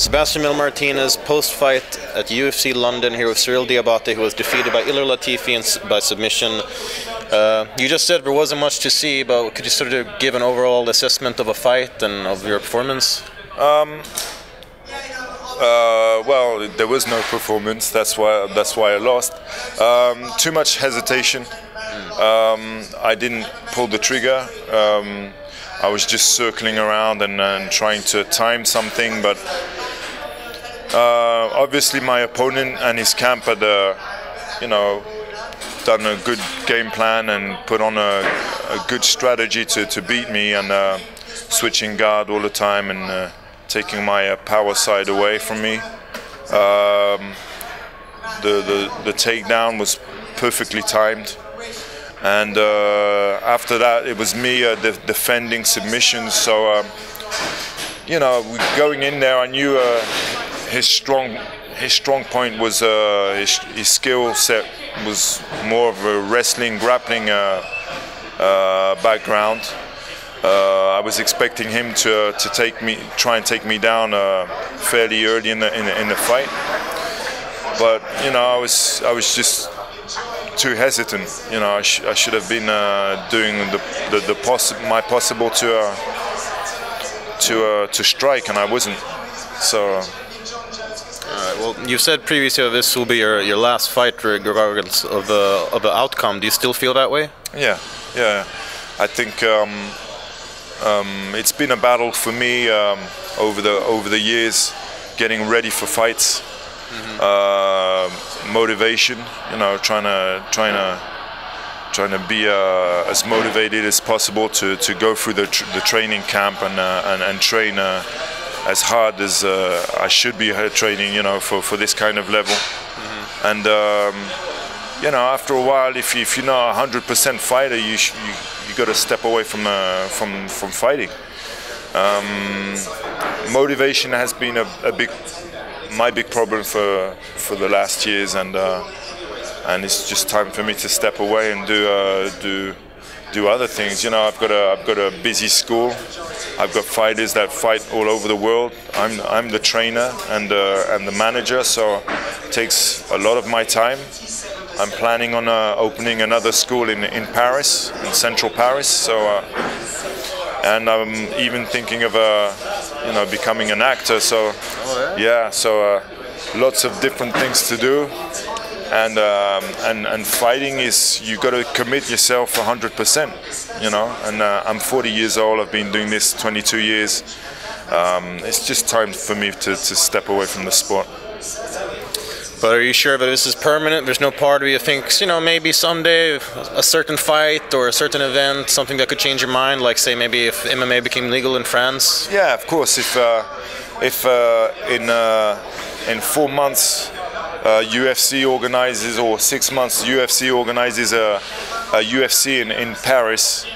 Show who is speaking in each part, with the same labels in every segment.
Speaker 1: Sebastian Mil Martinez, post-fight at UFC London here with Cyrille Diabaté, who was defeated by Ilir Latifi by submission. You just said there wasn't much to see, but could you sort of give an overall assessment of a fight and of your performance?
Speaker 2: Well, there was no performance. That's why I lost. Too much hesitation. I didn't pull the trigger. I was just circling around and trying to time something, but obviously my opponent and his camp had, done a good game plan and put on a good strategy to beat me, and switching guard all the time and taking my power side away from me. The takedown was perfectly timed. And after that, it was me defending submissions. So, going in there, I knew his strong point was his skill set was more of a wrestling, grappling background. I was expecting him to try and take me down fairly early in the fight, but I was just too hesitant. I should have been doing my possible to strike, and I wasn't. So.
Speaker 1: Well, you said previously this will be your last fight, regardless of the outcome. Do you still feel that way?
Speaker 2: Yeah. I think it's been a battle for me over the years, getting ready for fights. Motivation, trying to be as motivated as possible to go through the training camp and train as hard as I should be training, for this kind of level. And after a while, if you're not 100% fighter, you got to step away from fighting. Motivation has been my big problem for the last years, and it's just time for me to step away and do other things. I've got a busy school. I've got fighters that fight all over the world. I'm the trainer and the manager, so it takes a lot of my time. I'm planning on opening another school in Paris, in central Paris. So, and I'm even thinking of becoming an actor. So, so lots of different things to do. And fighting is, you got to commit yourself 100%, and I'm 40 years old. I've been doing this 22 years. It's just time for me to step away from the sport.
Speaker 1: But are you sure that this is permanent? There's no part of you thinks, maybe someday a certain fight or a certain event, something that could change your mind, like say maybe if MMA became legal in France?
Speaker 2: Yeah, of course. If in 4 months UFC organizes, or 6 months UFC organizes a UFC in Paris,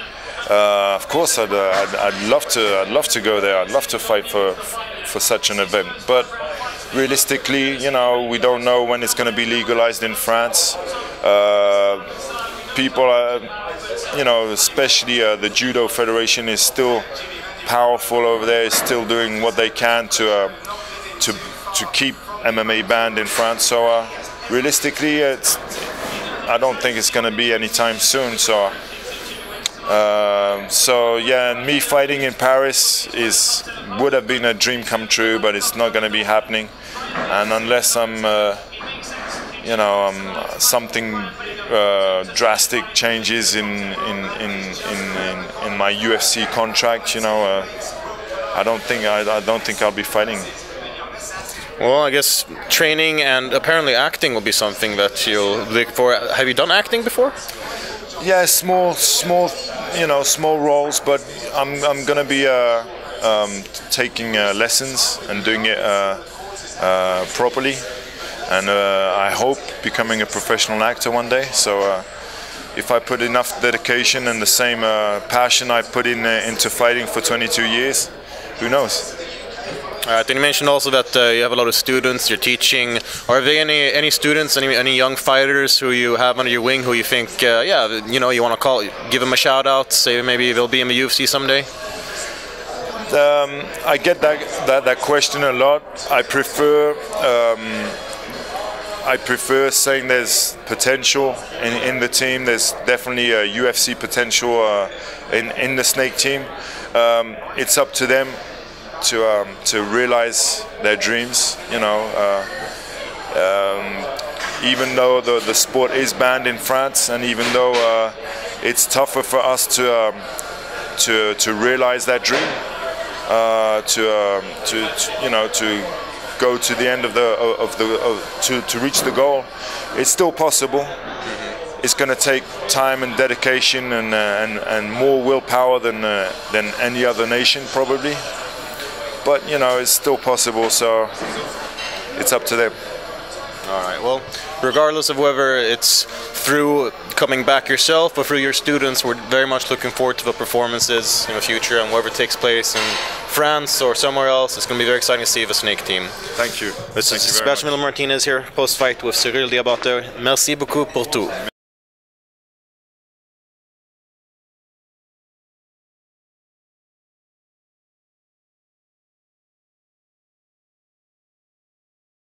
Speaker 2: of course I'd love to go there. I'd love to fight for such an event. But realistically, we don't know when it's going to be legalized in France. People are, especially the Judo Federation is still powerful over there. Is still doing what they can to keep MMA banned in France. So realistically, I don't think it's going to be anytime soon. So yeah, and me fighting in Paris would have been a dream come true, but it's not going to be happening. And unless I'm, something drastic changes in my UFC contract, I don't think I'll be fighting.
Speaker 1: Well, I guess training and apparently acting will be something that you'll look for. Have you done acting before?
Speaker 2: Yeah, small roles, but I'm gonna be taking lessons and doing it properly, and I hope becoming a professional actor one day. So if I put enough dedication and the same passion I put into fighting for 22 years, who knows?
Speaker 1: Alright, and you mentioned also that you have a lot of students, you're teaching. Are there any students, any young fighters who you have under your wing who you think, you want to give them a shout out, say maybe they'll be in the UFC someday?
Speaker 2: I get that question a lot. I prefer saying there's potential in the team. There's definitely a UFC potential in the Snake team. It's up to them to realize their dreams. You know, even though the sport is banned in France, and even though it's tougher for us to realize that dream, to go to the end to reach the goal, it's still possible. It's going to take time and dedication and more willpower than any other nation probably. But you know, it's still possible. So it's up to them.
Speaker 1: All right. Well, regardless of whether it's through coming back yourself or through your students, we're very much looking forward to the performances in the future, and whether it takes place in France or somewhere else, it's going to be very exciting to see the Snake team.
Speaker 2: Thank you.
Speaker 1: This is Sebastian Martinez here, post-fight with Cyrille Diabaté. Merci beaucoup pour tout.